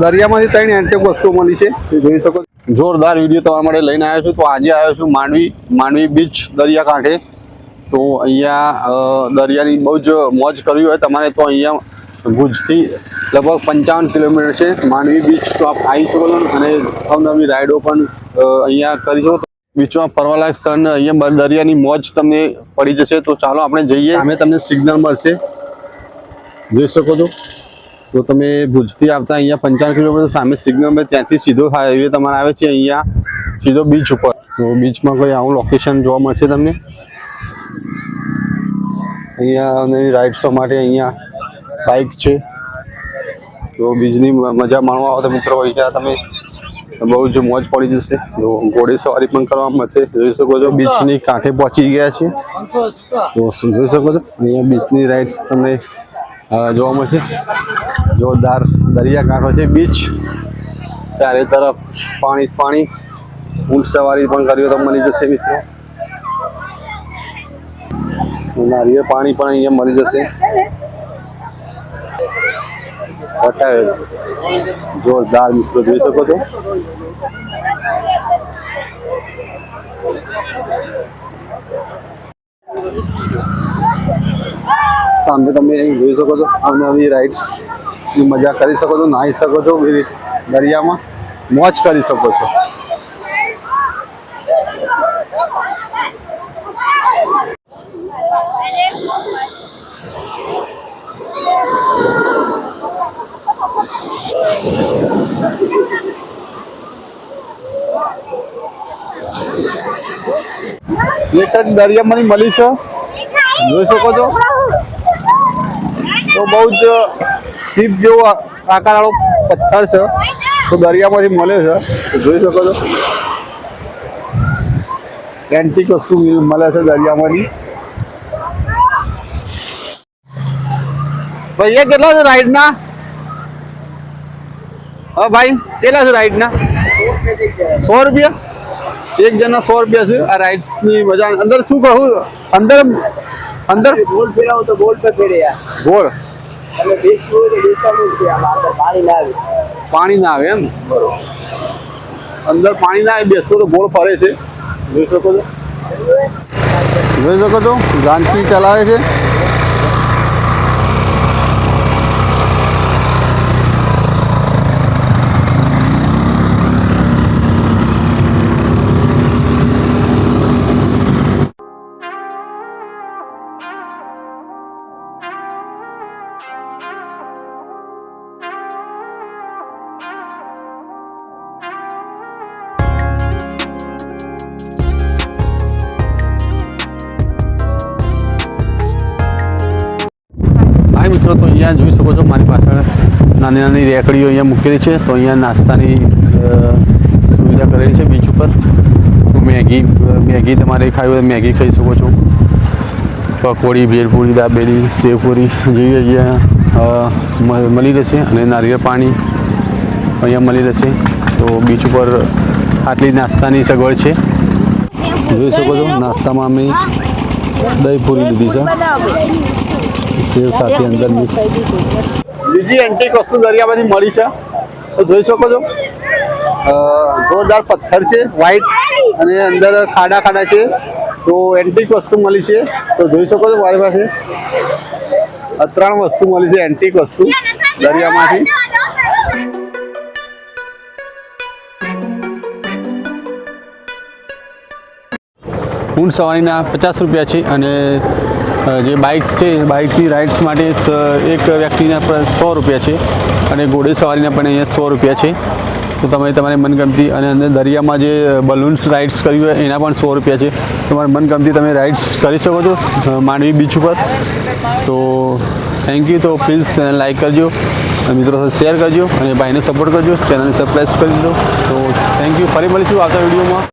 દરિયામાંથી 3 antique વસ્તુઓ મળી છે, જોઈ શકો. જોરદાર વિડીયો તમારા માટે લઈને આવ્યો છું. તો આજે આવ્યો છું માંડવી બીચ દરિયાકાંઠે. તો અહીંયા દરિયાની બહુ જ મોજ કરવી હોય તમારે તો અહીંયા ભુજથી લગભગ 55 કિલોમીટર છે માંડવી બીચ. તો આપ આવી શકો છો અને અવનવી રાઈડો પણ અહીંયા કરી શકો. બીચમાં ફરવાલાયક સ્થળ અહીંયા દરિયાની મોજ તમને પડી જશે. તો ચાલો આપણે જઈએ. સામે તમને સિગ્નલ મળશે, જોઈ શકો છો. તો તમે ભુજથી આવતા અહીંયા 55 કિલોમીટર સામે સિગ્નલ પર, ત્યાંથી સીધો હાઈવે તમારે આવે છે અહીંયા સીધો બીચ ઉપર. તો બીચમાં કોઈ આવું લોકેશન જોવા મળશે તમને. અહીંયા રાઇડ્સો માટે અહીંયા બાઇક છે. તો બીચની મજા માણવા આવો તો મિત્રો અહીંયા તમે બહુ જ મોજ પડી જશે. તો ઘોડે સવારી પણ કરવા મળશે, જોઈ શકો છો. બીચની કાંઠે પહોંચી ગયા છે. તો જોઈ શકો છો અહીંયા બીચની રાઇડ્સ તમને જોવા મળશે. જોરદાર દરિયાકાંઠો છે, બીચ ચારે તરફ પાણી. ઊંટ સવારી પણ કરી તો મળી જશે મિત્રો. નારિયેળ પાણી પણ અહીંયા મળી જશે. જોરદાર મિત્રો, જોઈ શકો છો. સામે તમે જોઈ શકો છો નવી રાઇડ્સ ની મજા કરી શકો છો, નાહી શકો છો દરિયામાં, મોજ કરી શકો છો. દરિયામાં મળી છે, જોઈ શકો છો. તો બહુ જ સીપ જેવો આકારવાળો પથ્થર છે, તો દરિયામાંથી મળે છે. જોઈ શકો છો એન્ટિક વસ્તુ મળે છે દરિયામાંથી. ભાઈ એ કેટલા છે રાઈડના? હા ભાઈ કેટલા છે રાઈડના? 100 રૂપિયા એક જણા. 100 રૂપિયા છે આ રાઇડ્સની મજા. અંદર શું કહું, અંદર ગોળ ફેરાવો તો ગોળ પર ફેરે યાર. ગોળ અને બેસવું તો બેસવાનું છે. આમાં પાણી ના આવે એમ. અંદર પાણી ના આવે, બેસવું તો ગોળ ફરે છે. જોઈ શકો છો જાનકી ચલાવે છે. મિત્રો, તો અહીંયા જોઈ શકો છો મારી પાછળ નાની રેકડીઓ અહીંયા મૂકેલી છે. તો અહીંયા નાસ્તાની સુવિધા કરેલી છે બીચ ઉપર. તો મેગી તમારે ખાવી હોય મેગી ખાઈ શકો છો. પકોડી, ભેળપૂરી, દાબેલી, સેવપુરી જેવી અહીંયા મળી રહેશે. અને નારિયેળ પાણી અહીંયા મળી રહેશે. તો બીચ ઉપર આટલી નાસ્તાની સગવડ છે. જોઈ શકો છો નાસ્તામાં અમે દહીં પૂરી લીધી છે, સેવ સાથે અંદર મિક્સ. બીજી એન્ટિક વસ્તુ દરિયામાંથી મળી છે, તો જોઈ શકો છો. જોરદાર પથ્થર છે વ્હાઈટ, અને અંદર ખાડા છે. તો એન્ટિક વસ્તુ મળી છે. તો જોઈ શકો છો મારી પાસે 3 વસ્તુ મળી છે એન્ટિક વસ્તુ દરિયામાંથી. ઊંટ સવારીના 50 રૂપિયા છે. અને જે બાઇક છે, બાઇકની રાઇડ્સ માટે એક વ્યક્તિના 100 રૂપિયા છે. અને ઘોડે સવારીના પણ અહીંયા 100 રૂપિયા છે. તો તમે તમારી મનગમતી, અને અંદર દરિયામાં જે બલૂન્સ રાઇડ્સ કરવી હોય એના પણ 100 રૂપિયા છે. તમારી મનગમતી તમે રાઇડ્સ કરી શકો છો માંડવી બીચ ઉપર. તો થેન્ક યુ. તો પ્લીઝ લાઈક કરજો, મિત્રો સાથે શેર કરજો, અને ભાઈને સપોર્ટ કરજો, ચેનલને સબસ્ક્રાઈબ કરી દો. તો થેન્ક યુ. ફરી મળીશું આવતા વિડીયોમાં.